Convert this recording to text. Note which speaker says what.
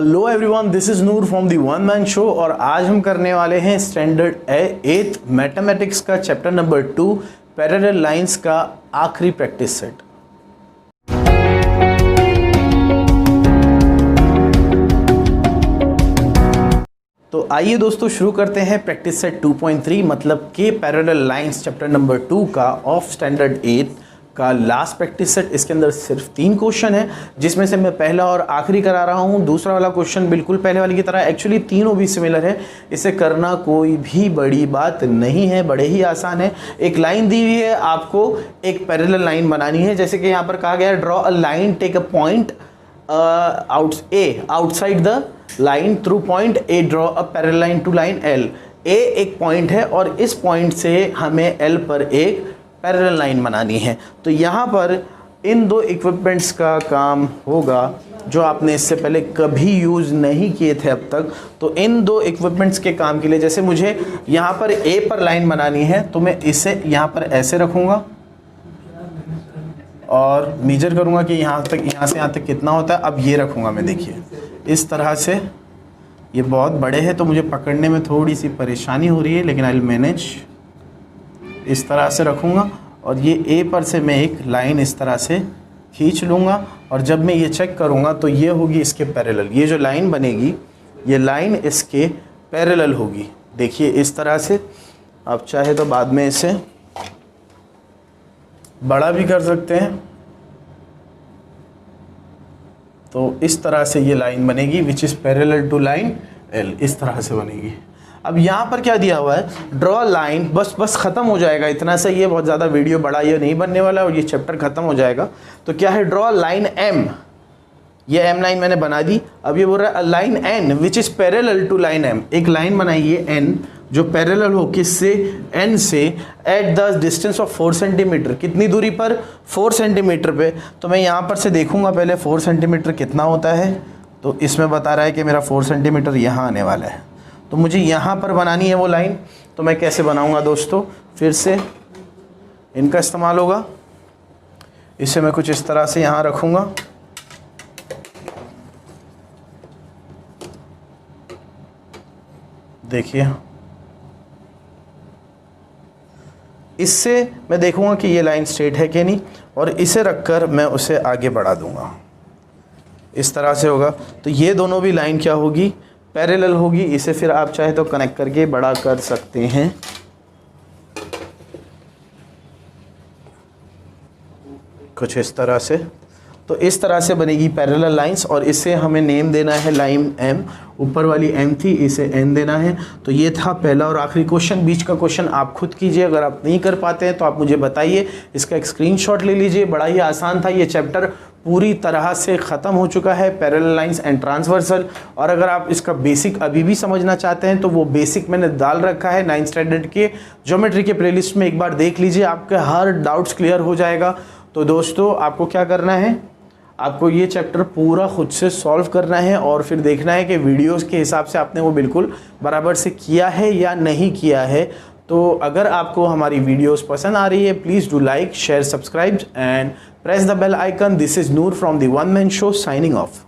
Speaker 1: Hello everyone, this is Noor from the one man show और आज हम करने वाले हैं स्टैंडर्ड 8th मैथमेटिक्स का चैप्टर नंबर 2 पैरेलल लाइंस का आखिरी प्रैक्टिस सेट। तो आइए दोस्तों शुरू करते हैं प्रैक्टिस सेट 2.3 मतलब के पैरेलल लाइंस चैप्टर नंबर 2 का ऑफ स्टैंडर्ड 8 का लास्ट प्रैक्टिस सेट। इसके अंदर सिर्फ 3 क्वेश्चन है जिसमें से मैं पहला और आखिरी करा रहा हूँ। दूसरा वाला क्वेश्चन बिल्कुल पहले वाली की तरह, एक्चुअली तीनों भी सिमिलर है, इसे करना कोई भी बड़ी बात नहीं है, बड़े ही आसान है। एक लाइन दी हुई है, आपको एक पैरेलल लाइन बनानी है। जैसे कि यहाँ पर कहा गया है draw a line, take a point outside the line through point A, draw a parallel line to line L. A एक पॉइंट है और इस पॉइंट से हमें एल पर एक पैरेलल लाइन बनानी है। तो यहाँ पर इन दो इक्विपमेंट्स का काम होगा जो आपने इससे पहले कभी यूज़ नहीं किए थे अब तक। तो इन दो इक्विपमेंट्स के काम के लिए, जैसे मुझे यहाँ पर ए पर लाइन बनानी है तो मैं इसे यहाँ पर ऐसे रखूँगा और मेजर करूँगा कि यहाँ से यहाँ तक कितना होता है। अब ये रखूँगा मैं, देखिए इस तरह से। ये बहुत बड़े हैं तो मुझे पकड़ने में थोड़ी सी परेशानी हो रही है, लेकिन आई विल मैनेज। इस तरह से रखूँगा और ये ए पर से मैं एक लाइन इस तरह से खींच लूँगा और जब मैं ये चेक करूँगा तो ये होगी इसके पैरेलल। ये जो लाइन बनेगी ये लाइन इसके पैरेलल होगी। देखिए इस तरह से। आप चाहे तो बाद में इसे बड़ा भी कर सकते हैं। तो इस तरह से ये लाइन बनेगी which is parallel to line L, इस तरह से बनेगी। अब यहाँ पर क्या दिया हुआ है, ड्रॉ लाइन, बस ख़त्म हो जाएगा इतना सा। ये बहुत ज़्यादा वीडियो बड़ा ये नहीं बनने वाला और ये चैप्टर ख़त्म हो जाएगा। तो क्या है, ड्रॉ लाइन एम, ये एम लाइन मैंने बना दी। अब ये बोल रहा है line N which is parallel to line M, एक लाइन बनाइए एन जो पैरेलल हो किससे, एन से, at the distance of 4 centimetre. कितनी दूरी पर, 4 सेंटीमीटर पे। तो मैं यहाँ पर से देखूँगा पहले 4 सेंटीमीटर कितना होता है। तो इसमें बता रहा है कि मेरा 4 सेंटीमीटर यहाँ आने वाला है। तो मुझे यहाँ पर बनानी है वो लाइन। तो मैं कैसे बनाऊँगा दोस्तों, फिर से इनका इस्तेमाल होगा। इसे मैं कुछ इस तरह से यहाँ रखूँगा। देखिए इससे मैं देखूँगा कि ये लाइन स्ट्रेट है कि नहीं, और इसे रखकर मैं उसे आगे बढ़ा दूँगा। इस तरह से होगा। तो ये दोनों भी लाइन क्या होगी, पैरेलल होगी। इसे फिर आप चाहे तो कनेक्ट करके बड़ा कर सकते हैं। कुछ इस तरह से। तो इस तरह से बनेगी पैरेलल लाइंस और इसे हमें नेम देना है लाइन एम। ऊपर वाली एम थी, इसे एन देना है। तो ये था पहला और आखिरी क्वेश्चन। बीच का क्वेश्चन आप खुद कीजिए, अगर आप नहीं कर पाते हैं तो आप मुझे बताइए, इसका एक स्क्रीनशॉट ले लीजिए। बड़ा ही आसान था। ये चैप्टर पूरी तरह से ख़त्म हो चुका है, पैरेलल लाइंस एंड ट्रांसवर्सल। और अगर आप इसका बेसिक अभी भी समझना चाहते हैं तो वो बेसिक मैंने डाल रखा है 9th स्टैंडर्ड के ज्योमेट्री के प्लेलिस्ट में। एक बार देख लीजिए, आपके हर डाउट्स क्लियर हो जाएगा। तो दोस्तों आपको क्या करना है, आपको ये चैप्टर पूरा खुद से सॉल्व करना है और फिर देखना है कि वीडियोस के हिसाब से आपने वो बिल्कुल बराबर से किया है या नहीं किया है। तो अगर आपको हमारी वीडियोस पसंद आ रही है, please do like, share, subscribe and press the bell icon. This is Noor from the one man show, signing of.